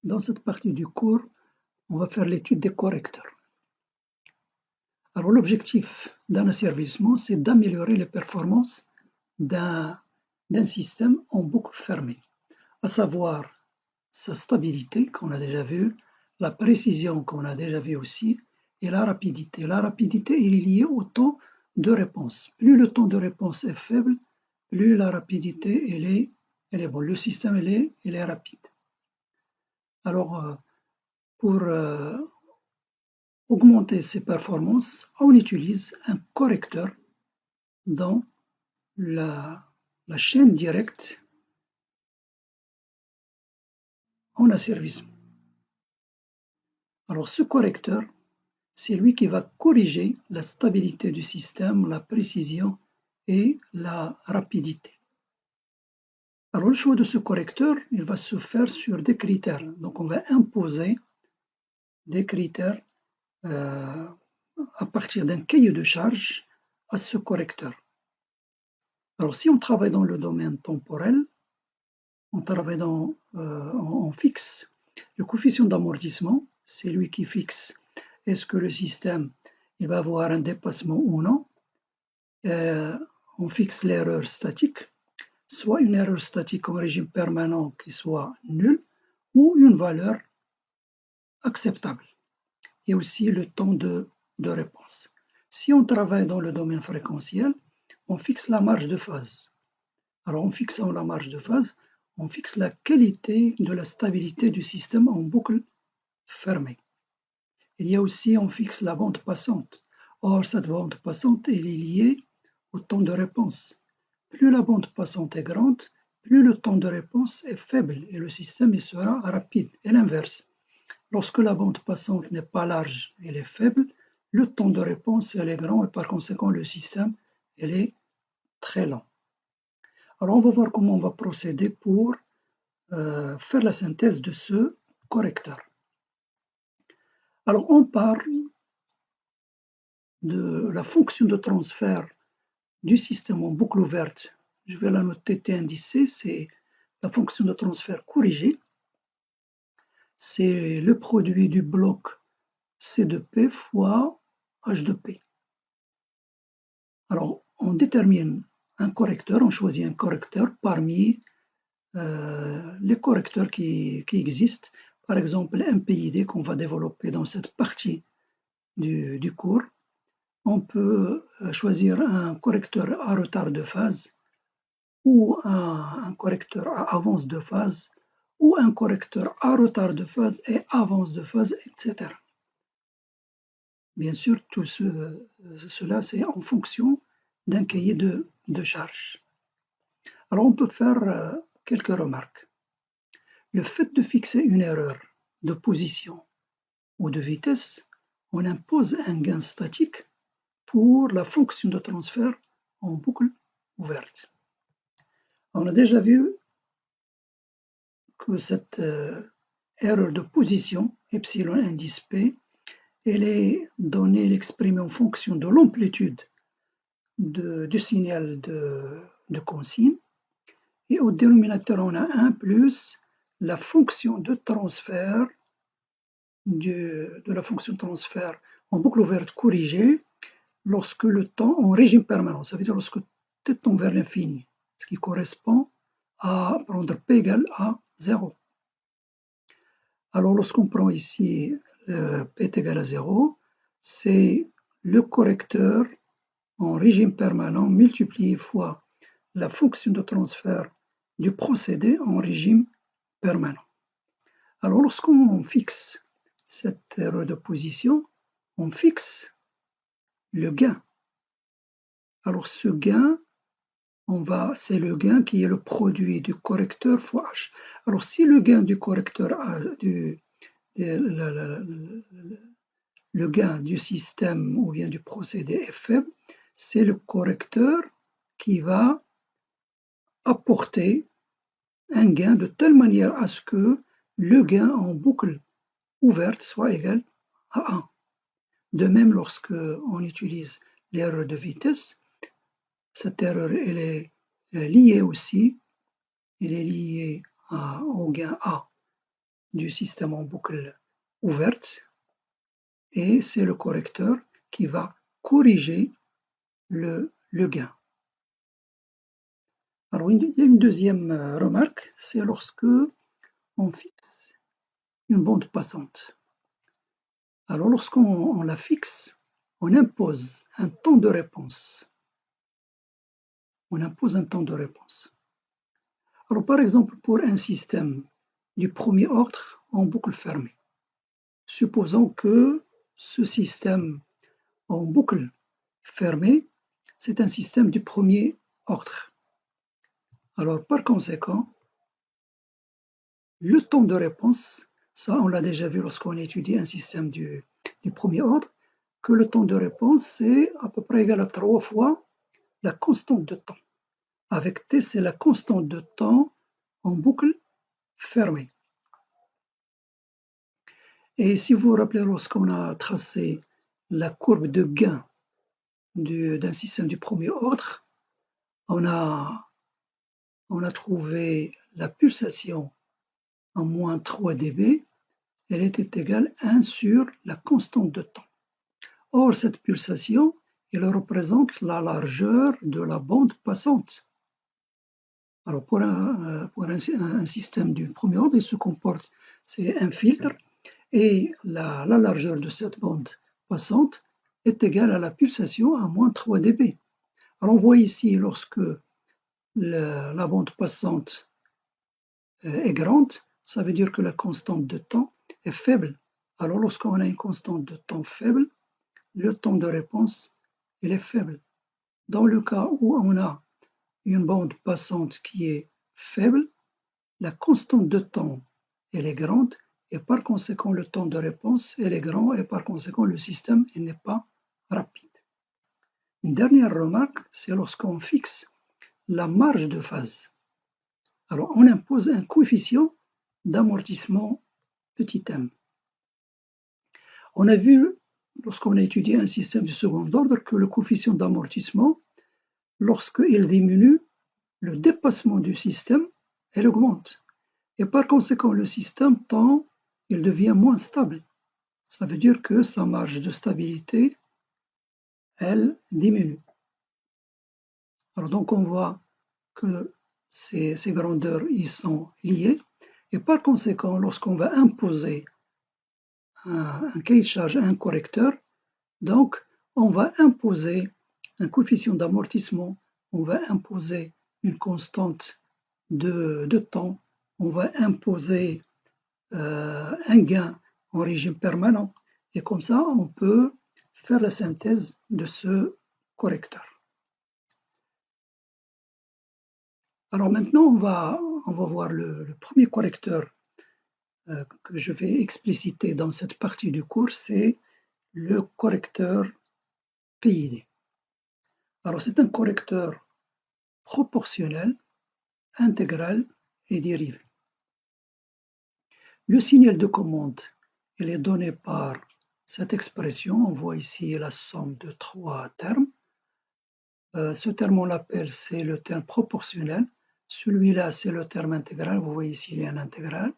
Dans cette partie du cours, on va faire l'étude des correcteurs. Alors l'objectif d'un asservissement, c'est d'améliorer les performances d'un système en boucle fermée, à savoir sa stabilité, qu'on a déjà vu, la précision, qu'on a déjà vu aussi, et la rapidité. La rapidité est liée au temps de réponse. Plus le temps de réponse est faible, plus la rapidité elle est bonne. Le système il est rapide. Alors, pour augmenter ses performances, on utilise un correcteur dans la chaîne directe en asservissement. Alors ce correcteur, c'est lui qui va corriger la stabilité du système, la précision et la rapidité. Alors le choix de ce correcteur, il va se faire sur des critères. Donc on va imposer des critères à partir d'un cahier de charge à ce correcteur. Alors si on travaille dans le domaine temporel, on travaille on fixe le coefficient d'amortissement, c'est lui qui fixe est-ce que le système il va avoir un dépassement ou non. On fixe l'erreur statique, soit une erreur statique en régime permanent qui soit nulle ou une valeur acceptable. Et aussi le temps de réponse. Si on travaille dans le domaine fréquentiel, on fixe la marge de phase. Alors en fixant la marge de phase, on fixe la qualité de la stabilité du système en boucle fermée. Il y a aussi, on fixe la bande passante. Or, cette bande passante, elle est liée au temps de réponse. Plus la bande passante est grande, plus le temps de réponse est faible et le système il sera rapide. Et l'inverse. Lorsque la bande passante n'est pas large, elle est faible, le temps de réponse elle est grand et par conséquent le système il est très lent. Alors on va voir comment on va procéder pour faire la synthèse de ce correcteur. Alors on parle de la fonction de transfert du système en boucle ouverte. Je vais la noter T indicée, c'est la fonction de transfert corrigée. C'est le produit du bloc C de P fois H de P. Alors on détermine un correcteur, on choisit un correcteur parmi les correcteurs qui existent. Par exemple, MPID qu'on va développer dans cette partie du cours. On peut choisir un correcteur à retard de phase ou un correcteur à avance de phase ou un correcteur à retard de phase et avance de phase, etc. Bien sûr, tout cela, c'est en fonction d'un cahier de charge. Alors, on peut faire quelques remarques. Le fait de fixer une erreur de position ou de vitesse, on impose un gain statique pour la fonction de transfert en boucle ouverte. On a déjà vu que cette erreur de position, epsilon indice P, elle est donnée, exprimée en fonction de l'amplitude du signal de consigne. Et au dénominateur, on a 1 plus la fonction de transfert de la fonction de transfert en boucle ouverte corrigée lorsque le temps en régime permanent, ça veut dire lorsque t tend vers l'infini, ce qui correspond à prendre P égale à 0. Alors lorsqu'on prend ici P est égal à 0, c'est le correcteur en régime permanent multiplié fois la fonction de transfert du procédé en régime permanent. Alors lorsqu'on fixe cette erreur de position, on fixe le gain. Alors ce gain, c'est le gain qui est le produit du correcteur fois H. Alors si le gain du correcteur, le gain du système ou bien du procédé est faible, c'est le correcteur qui va apporter un gain de telle manière à ce que le gain en boucle ouverte soit égal à 1. De même, lorsque on utilise l'erreur de vitesse, cette erreur elle est liée aussi, elle est liée au gain A du système en boucle ouverte et c'est le correcteur qui va corriger le gain. Alors, il y a une deuxième remarque, c'est lorsque on fixe une bande passante. Alors, lorsqu'on la fixe, on impose un temps de réponse. On impose un temps de réponse. Alors, par exemple, pour un système du premier ordre en boucle fermée, supposons que ce système en boucle fermée, c'est un système du premier ordre. Alors, par conséquent, le temps de réponse, ça on l'a déjà vu lorsqu'on étudie un système du premier ordre, que le temps de réponse est à peu près égal à 3 fois la constante de temps. Avec T, c'est la constante de temps en boucle fermée. Et si vous vous rappelez, lorsqu'on a tracé la courbe de gain d'un système du premier ordre, on a trouvé la pulsation en moins 3 dB, elle était égale à 1 sur la constante de temps. Or, cette pulsation, elle représente la largeur de la bande passante. Alors, pour un système du premier ordre, il se comporte, c'est un filtre, et la largeur de cette bande passante est égale à la pulsation à moins 3 dB. Alors, on voit ici, lorsque la bande passante est grande, ça veut dire que la constante de temps est faible. Alors, lorsqu'on a une constante de temps faible, le temps de réponse il est faible. Dans le cas où on a une bande passante qui est faible, la constante de temps elle est grande et par conséquent le temps de réponse elle est grand et par conséquent le système n'est pas rapide. Une dernière remarque, c'est lorsqu'on fixe la marge de phase. Alors on impose un coefficient d'amortissement petit m. On a vu lorsqu'on a étudié un système du second ordre que le coefficient d'amortissement, lorsqu'il diminue, le dépassement du système, elle augmente. Et par conséquent, le système tend, il devient moins stable. Ça veut dire que sa marge de stabilité, elle diminue. Alors donc on voit que ces grandeurs y sont liées. Et par conséquent, lorsqu'on va imposer un cahier de charge à un correcteur, donc on va imposer un coefficient d'amortissement, on va imposer une constante de temps, on va imposer un gain en régime permanent et comme ça on peut faire la synthèse de ce correcteur. Alors maintenant on va voir le premier correcteur que je vais expliciter dans cette partie du cours, c'est le correcteur PID. Alors c'est un correcteur proportionnel, intégral et dérivé. Le signal de commande, il est donné par cette expression. On voit ici la somme de 3 termes. Ce terme, on l'appelle, c'est le terme proportionnel. Celui-là, c'est le terme intégral. Vous voyez ici, il y a un intégral.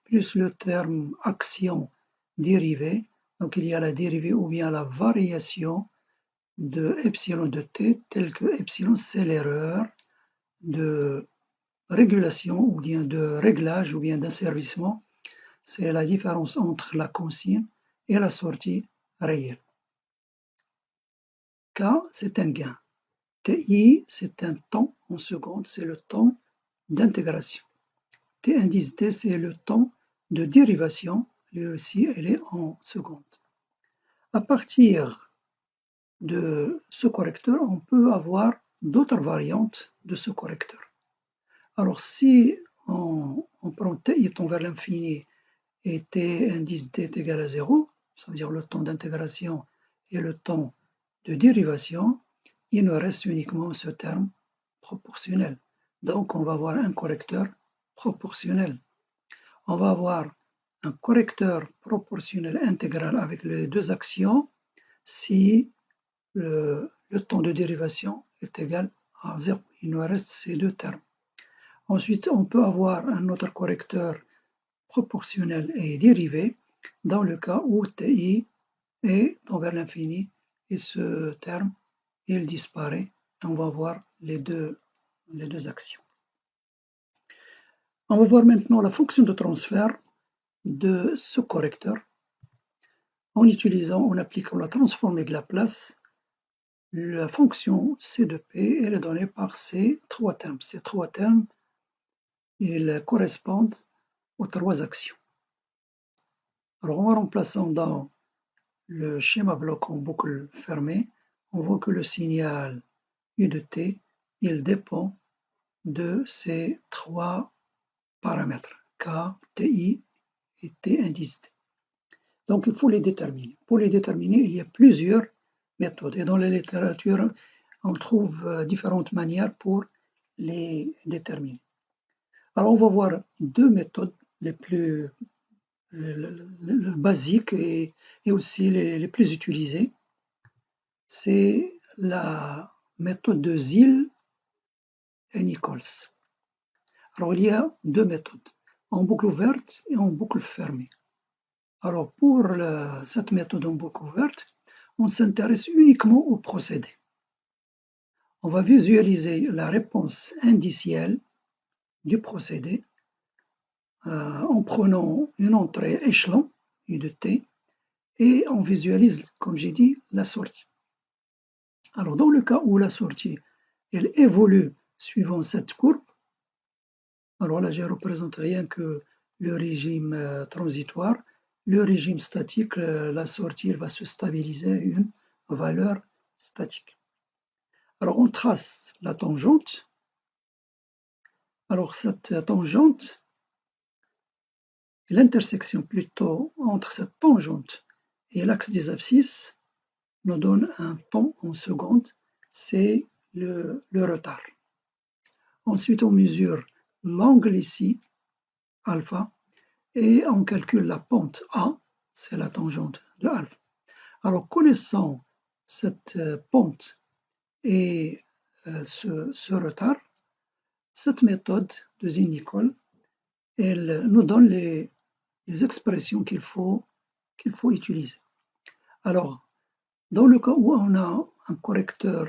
Plus le terme action dérivée. Donc, il y a la dérivée ou bien la variation de epsilon de t, tel que epsilon, c'est l'erreur de régulation ou bien de réglage ou bien d'asservissement. C'est la différence entre la consigne et la sortie réelle. K, c'est un gain. TI, c'est un temps en secondes, c'est le temps d'intégration. T indice T, c'est le temps de dérivation, lui aussi, elle est en secondes. À partir de ce correcteur, on peut avoir d'autres variantes de ce correcteur. Alors, si on prend T tend vers l'infini et T indice T est égal à 0, ça veut dire le temps d'intégration et le temps de dérivation, il nous reste uniquement ce terme proportionnel. Donc, on va avoir un correcteur proportionnel. On va avoir un correcteur proportionnel intégral avec les deux actions si le temps de dérivation est égal à 0. Il nous reste ces deux termes. Ensuite, on peut avoir un autre correcteur proportionnel et dérivé dans le cas où TI est vers l'infini et ce terme il disparaît. On va voir les deux actions. On va voir maintenant la fonction de transfert de ce correcteur en appliquant la transformée de Laplace. La fonction C de P elle est donnée par ces trois termes. Ces trois termes ils correspondent aux trois actions. Alors en remplaçant dans le schéma bloc en boucle fermée, on voit que le signal U de T il dépend de ces trois paramètres K, TI et T indice T. Donc il faut les déterminer. Pour les déterminer, il y a plusieurs méthodes. Et dans la littérature, on trouve différentes manières pour les déterminer. Alors on va voir deux méthodes les plus basiques et aussi les plus utilisées. C'est la méthode de Ziel et Nichols. Alors il y a deux méthodes, en boucle ouverte et en boucle fermée. Alors pour cette méthode en boucle ouverte, on s'intéresse uniquement au procédé. On va visualiser la réponse indicielle du procédé en prenant une entrée échelon, U de T, et on visualise, comme j'ai dit, la sortie. Alors dans le cas où la sortie elle évolue suivant cette courbe, alors là je représente rien que le régime transitoire. Le régime statique, la sortie elle va se stabiliser à une valeur statique. Alors on trace la tangente. Alors cette tangente, l'intersection plutôt entre cette tangente et l'axe des abscisses nous donne un temps en secondes, c'est le retard. Ensuite on mesure l'angle ici, alpha, et on calcule la pente A, c'est la tangente de alpha. Alors connaissant cette pente et ce retard, cette méthode de Ziel-Nichols, elle nous donne les expressions qu'il faut utiliser. Alors, dans le cas où on a un correcteur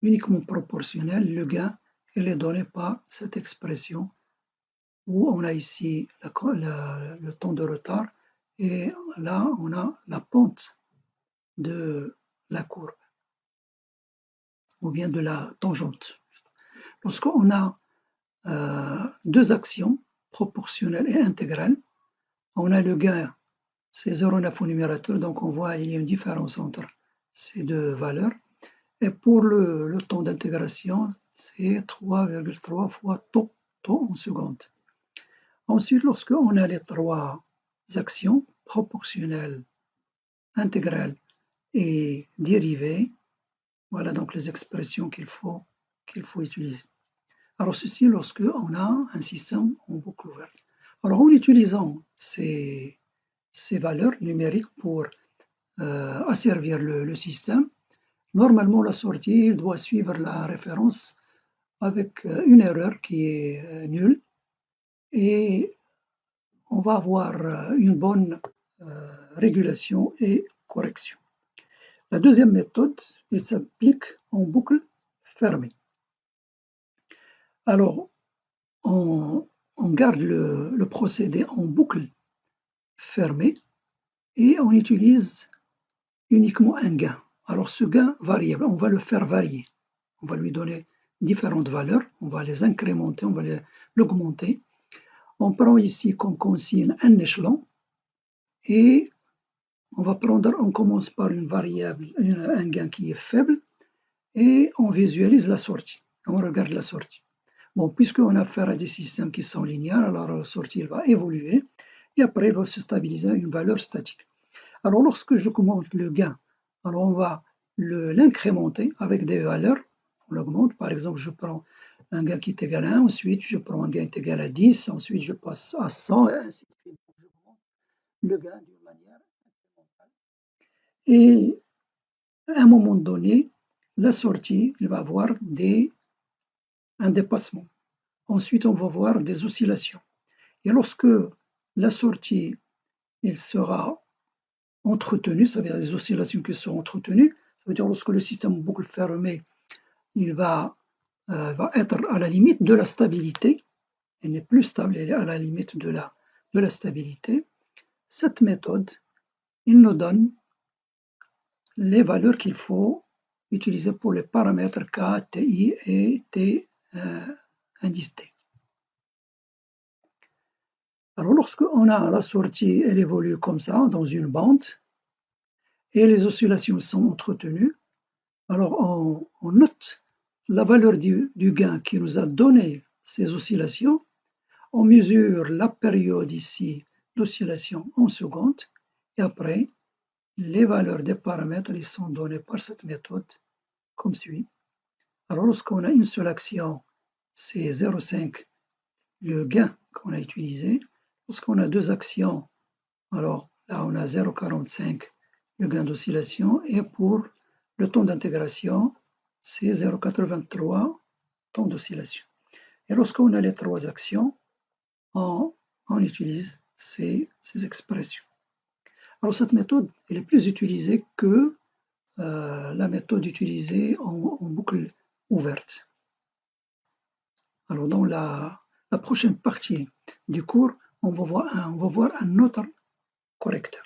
uniquement proportionnel, le gain il est donné par cette expression où on a ici le temps de retard et là on a la pente de la courbe ou bien de la tangente. Lorsqu'on a deux actions proportionnelles et intégrales, on a le gain, c'est 0,9 au numérateur, donc on voit qu'il y a une différence entre ces deux valeurs. Et pour le temps d'intégration, c'est 3,3 fois taux en secondes. Ensuite, lorsqu'on a les trois actions proportionnelles, intégrales et dérivées, voilà donc les expressions qu'il faut utiliser. Alors ceci lorsqu'on a un système en boucle ouverte. Alors en utilisant ces valeurs numériques pour asservir le système, normalement la sortie doit suivre la référence avec une erreur qui est nulle et on va avoir une bonne régulation et correction. La deuxième méthode elle s'applique en boucle fermée. Alors, on garde le procédé en boucle fermée et on utilise uniquement un gain. Alors ce gain variable, on va le faire varier. On va lui donner différentes valeurs, on va les incrémenter, on va l'augmenter. On prend ici comme consigne un échelon et on commence par une variable, un gain qui est faible et on visualise la sortie. On regarde la sortie. Bon, puisqu'on a affaire à des systèmes qui sont linéaires, alors la sortie elle va évoluer et après elle va se stabiliser à une valeur statique. Alors lorsque je commente le gain, alors on va l'incrémenter avec des valeurs, on l'augmente, par exemple je prends un gain qui est égal à 1, ensuite je prends un gain qui est égal à 10, ensuite je passe à 100 et ainsi de suite. J'augmente le gain d'une manière incrémentale. Et à un moment donné, la sortie elle va avoir un dépassement. Ensuite, on va voir des oscillations. Et lorsque la sortie il sera entretenu, ça veut dire les oscillations qui seront entretenues, ça veut dire lorsque le système en boucle fermée il va être à la limite de la stabilité, elle n'est plus stable, elle est à la limite de la stabilité. Cette méthode, il nous donne les valeurs qu'il faut utiliser pour les paramètres K, Ti et T indice T. Alors lorsqu'on a la sortie, elle évolue comme ça, dans une bande, et les oscillations sont entretenues, alors on note la valeur du gain qui nous a donné ces oscillations, on mesure la période ici d'oscillation en secondes, et après, les valeurs des paramètres ils sont donnés par cette méthode comme suit. Alors lorsqu'on a une seule action, c'est 0,5 le gain qu'on a utilisé. Lorsqu'on a deux actions, alors là on a 0,45 le gain d'oscillation, et pour le temps d'intégration, c'est 0,83 temps d'oscillation. Et lorsqu'on a les trois actions, on utilise ces expressions. Alors cette méthode elle est plus utilisée que la méthode utilisée en boucle ouverte. Alors dans la prochaine partie du cours, on va voir un autre correcteur.